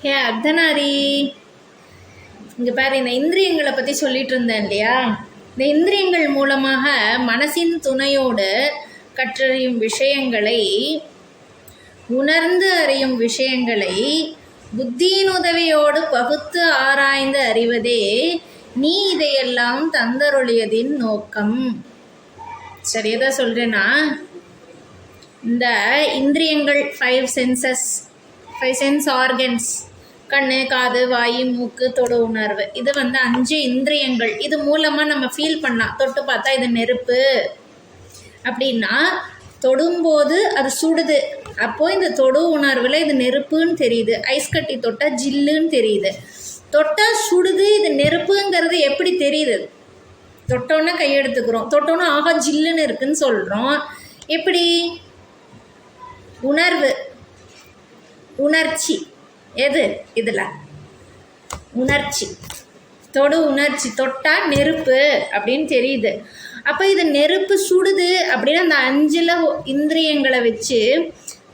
ஹே அர்த்தநாரி, இங்கே பாரு, இந்த இந்திரியங்களை பற்றி சொல்லிட்டு இருந்தேன் இல்லையா? இந்த இந்திரியங்கள் மூலமாக மனசின் துணையோடு கற்றறியும் விஷயங்களை, உணர்ந்து அறியும் விஷயங்களை புத்தியின் உதவியோடு பகுத்து ஆராய்ந்து அறிவதே நீ இதையெல்லாம் தந்தருளியதின் நோக்கம். சரி, எதை சொல்கிறேன்னா, இந்த இந்திரியங்கள் 5 சென்ஸ் ஆர்கன்ஸ், கண்ணு, காது, வாய், மூக்கு, தொடு உணர்வு, இது 5 இந்திரியங்கள். இது மூலமாக நம்ம ஃபீல் பண்ணலாம். தொட்டு பார்த்தா இது நெருப்பு அப்படின்னா, தொடும்போது அது சுடுது. அப்போது இந்த தொடு உணர்வில் இது நெருப்புன்னு தெரியுது. ஐஸ் கட்டி தொட்டால் ஜில்லுன்னு தெரியுது. தொட்டால் சுடுது, இது நெருப்புங்கிறது எப்படி தெரியுது? தொட்டோன்னே கையெடுத்துக்கிறோம், தொட்டோன்னே ஆகா ஜில்லுன்னு இருக்குன்னு சொல்கிறோம். எப்படி? உணர்வு, உணர்ச்சி. எது இதில்? உணர்ச்சி, தொடு உணர்ச்சி. தொட்டால் நெருப்பு அப்படின்னு தெரியுது. அப்போ இது நெருப்பு சுடுது அப்படின்னு அந்த 5 இந்திரியங்களை வச்சு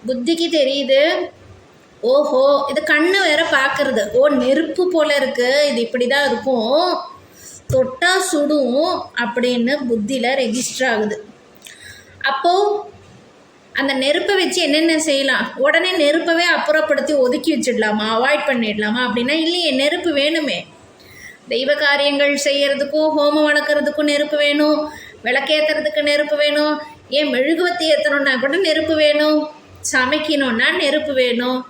புத்திக்கு தெரியுது. ஓஹோ, இது கண்ணு வேற பார்க்கறது. ஓ, நெருப்பு போல இருக்கு, இது இப்படி தான் இருக்கும், தொட்டா சுடும் அப்படின்னு புத்தியில் ரெஜிஸ்டர் ஆகுது. அப்போது அந்த நெருப்பை வச்சு என்னென்ன செய்யலாம்? உடனே நெருப்பவே அப்புறப்படுத்தி ஒதுக்கி வச்சிடலாமா, அவாய்ட் பண்ணிடலாமா அப்படின்னா இல்லையே. நெருப்பு வேணுமே. தெய்வ காரியங்கள் செய்கிறதுக்கும், ஹோமம் வளர்க்குறதுக்கும் நெருப்பு வேணும், விளக்கேற்றுறதுக்கு நெருப்பு வேணும், ஏன் மெழுகுவத்தி ஏற்றணுன்னா கூட நெருப்பு வேணும், சமைக்கணுன்னா நெருப்பு வேணும்.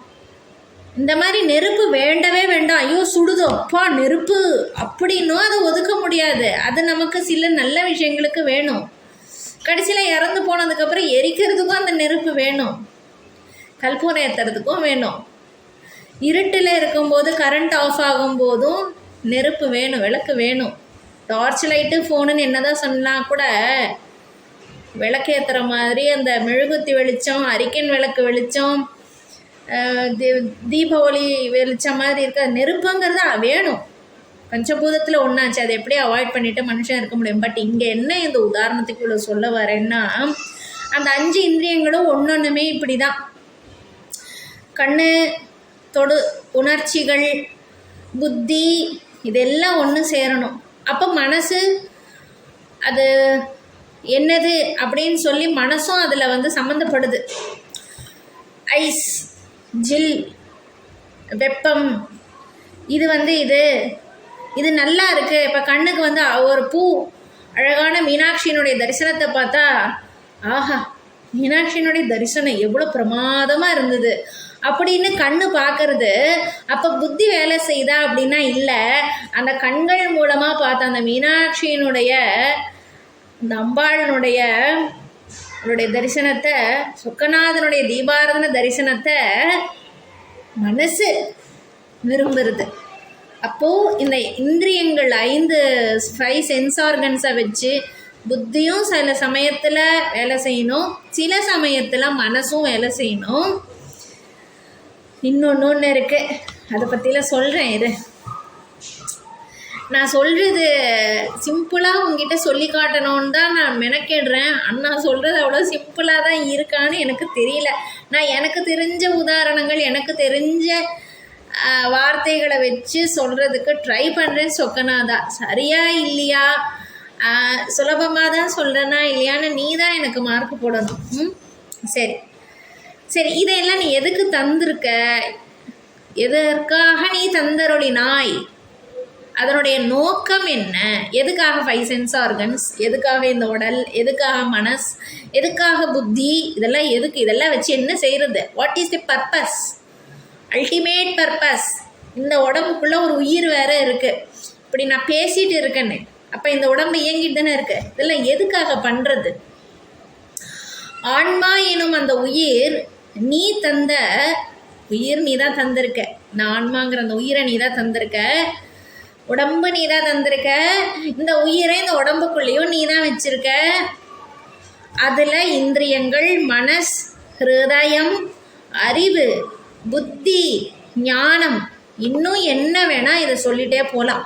இந்த மாதிரி நெருப்பு வேண்டவே வேண்டாம், ஐயோ சுடுதோ அப்பா நெருப்பு அப்படின்னும் அதை ஒதுக்க முடியாது. அது நமக்கு சில நல்ல விஷயங்களுக்கு வேணும். கடைசியில் இறந்து போனதுக்கப்புறம் எரிக்கிறதுக்கும் அந்த நெருப்பு வேணும், கற்பூரம் ஏற்றுறதுக்கும் வேணும். இருட்டில் இருக்கும்போது, கரண்ட் ஆஃப் ஆகும்போதும் நெருப்பு வேணும், விளக்கு வேணும். டார்ச் லைட்டு, ஃபோனுன்னு என்னதான் சொன்னால் கூட விளக்கேற்றுற மாதிரி அந்த மெழுகுத்தி வெளிச்சம், அரிக்கன் விளக்கு வெளிச்சம், தீபாவளி வெளிச்சம் மாதிரி இருக்க நெருப்புங்கிறது வேணும். பஞ்சபூதத்தில் ஒன்றாச்சு, அதை எப்படி அவாய்ட் பண்ணிவிட்டு மனுஷன் இருக்க முடியும்? பட் இங்கே என்ன இந்த உதாரணத்துக்கு இவ்வளோ சொல்ல வரேன்னா, அந்த 5 இந்திரியங்களும் ஒன்றொன்றுமே இப்படி தான். கண்ணு, தொடு உணர்ச்சிகள், புத்தி, இதெல்லாம் ஒன்று சேரணும். அப்போ மனசு அது என்னது அப்படின்னு சொல்லி மனசும் அதில் சம்மந்தப்படுது. ஐஸ், ஜில், வெப்பம், இது இது நல்லா இருக்குது. இப்போ கண்ணுக்கு ஒரு பூ, அழகான மீனாட்சியினுடைய தரிசனத்தை பார்த்தா, ஆஹா மீனாட்சியினுடைய தரிசனம் எவ்வளோ பிரமாதமாக இருந்தது அப்படின்னு கண்ணு பார்க்கறது. அப்போ புத்தி வேலை செய்தா அப்படின்னா இல்லை. அந்த கண்கள் மூலமாக பார்த்த அந்த மீனாட்சியினுடைய, இந்த அம்பாளனுடைய தரிசனத்தை, சொக்கநாதனுடைய தீபாராதன தரிசனத்தை மனசு விரும்புறது. அப்போது இந்த இந்திரியங்கள் 5 சென்ஸ் ஆர்கன்ஸை வச்சு புத்தியும் சில சமயத்தில் வேலை செய்யணும், சில சமயத்தில் மனசும் வேலை செய்யணும். இன்னொன்று இருக்குது, அதை பற்றிலாம் சொல்கிறேன். இது நான் சொல்கிறது சிம்பிளாக உங்ககிட்ட சொல்லி காட்டணுன்னு தான் நான் மெனக்கேடுறேன். அண்ணா சொல்கிறது அவ்வளோ சிம்பிளாக தான் இருக்கான்னு எனக்கு தெரியல. நான் எனக்கு தெரிஞ்ச உதாரணங்கள், எனக்கு தெரிஞ்ச வார்த்தைகளை வச்சு சொல்கிறதுக்கு ட்ரை பண்ணுறேன். சொக்கநாதா, சரியா இல்லையா, சுலபமாக தான் சொல்கிறேன்னா இல்லையான்னு நீ தான் எனக்கு மார்க் போடணும். சரி சரி, இதையெல்லாம் நீ எதுக்கு தந்திருக்க? எதற்காக நீ தந்தருளினாய்? அதனுடைய நோக்கம் என்ன? எதுக்காக 5 சென்ஸ் ஆர்கன்ஸ்? எதுக்காக இந்த உடல்? எதுக்காக மனஸ்? எதுக்காக புத்தி? இதெல்லாம் எதுக்கு? இதெல்லாம் வச்சு என்ன செய்கிறது? What is the purpose? Ultimate purpose. இந்த உடம்புக்குள்ளே ஒரு உயிர் வேறு இருக்குது. இப்படி நான் பேசிகிட்டு இருக்கேன்னு, அப்போ இந்த உடம்பு இயங்கிட்டு தானே இருக்கு. இதெல்லாம் எதுக்காக பண்ணுறது? ஆன்மா எனும் அந்த உயிர், நீ தந்த உயிர் நீ தான் தந்திருக்க. இந்த ஆன்மாங்கிற அந்த உயிரை நீ தான் தந்திருக்க, உடம்பு நீ தான் தந்திருக்க, இந்த உயிரை இந்த உடம்புக்குள்ளேயும் நீ தான் வச்சிருக்க. அதில் இந்திரியங்கள், மனஸ், ஹிருதயம், அறிவு, புத்தி, ஞானம், இன்னும் என்ன வேணால் இதை சொல்லிகிட்டே போகலாம்.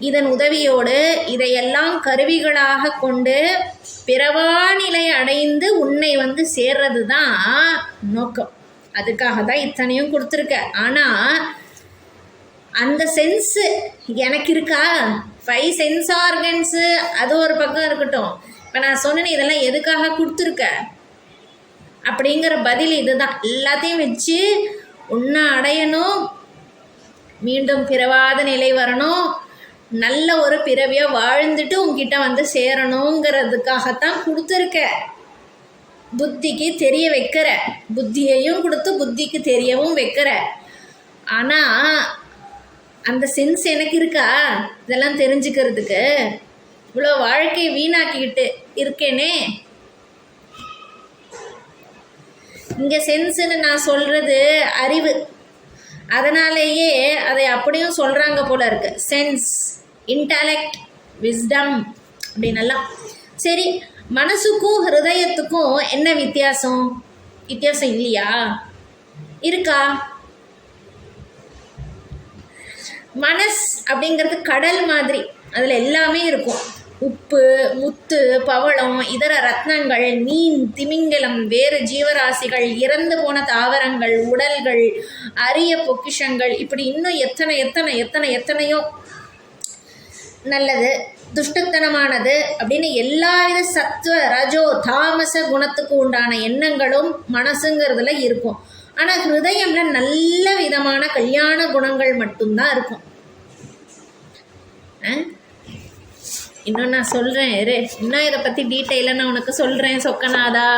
இதன் உதவியோடு இதையெல்லாம் கருவிகளாக கொண்டு பிறவா நிலை அடைந்து உன்னை சேர்றது தான் நோக்கம். அதுக்காக தான் இத்தனையும் கொடுத்துருக்க. ஆனால் அந்த சென்ஸு எனக்கு இருக்கா? 5 சென்ஸ் ஆர்கன்ஸு அது ஒரு பக்கம் இருக்கட்டும். இப்போ நான் சொன்னேன் இதெல்லாம் எதுக்காக கொடுத்துருக்க அப்படிங்கிற பதில் இதுதான். எல்லாத்தையும் வச்சு உன்னை அடையணும், மீண்டும் பிறவாத நிலை வரணும், நல்ல ஒரு பிறவியை வாழ்ந்துட்டு உங்ககிட்ட வந்து சேரணுங்கிறதுக்காகத்தான் கொடுத்துருக்க. புத்திக்கு தெரிய வைக்கிற, புத்தியையும் கொடுத்து புத்திக்கு தெரியவும் வைக்கிற. ஆனால் அந்த சென்ஸ் எனக்கு இருக்கா இதெல்லாம் தெரிஞ்சுக்கிறதுக்கு? இவ்வளோ வாழ்க்கையை வீணாக்கிக்கிட்டு இருக்கேனே. இங்கே சென்ஸுன்னு நான் சொல்கிறது அறிவு, அதனாலேயே அதை அப்படியும் சொல்கிறாங்க போல இருக்கு. சென்ஸ், இன்டலெக்ட், விஸ்டம் அப்படின்னெல்லாம். சரி, மனசுக்கும் ஹிருதயத்துக்கும் என்ன வித்தியாசம்? வித்தியாசம் இல்லையா? இருக்கா? மனஸ் அப்படிங்கிறது கடல் மாதிரி, அதில் எல்லாமே இருக்கும். உப்பு, முத்து, பவளம், இதர ரத்னங்கள், மீன், திமிங்கலம், வேறு ஜீவராசிகள், இறந்து போன தாவரங்கள், உடல்கள், அரிய பொக்கிஷங்கள், இப்படி இன்னும் எத்தனை எத்தனை எத்தனை எத்தனையோ நல்லது துஷ்டத்தனமானது அப்படின்னு எல்லாவித சத்துவ ரஜோ தாமச குணத்துக்கு உண்டான எண்ணங்களும் மனசுங்கிறதுல இருக்கும். ஆனால் ஹிருதயம்ல நல்ல விதமான கல்யாண குணங்கள் மட்டும்தான் இருக்கும். இன்னும் நான் சொல்கிறேன், இன்னும் இதை பற்றி டீட்டெயிலாக நான் உனக்கு சொல்கிறேன் சொக்கநாதா.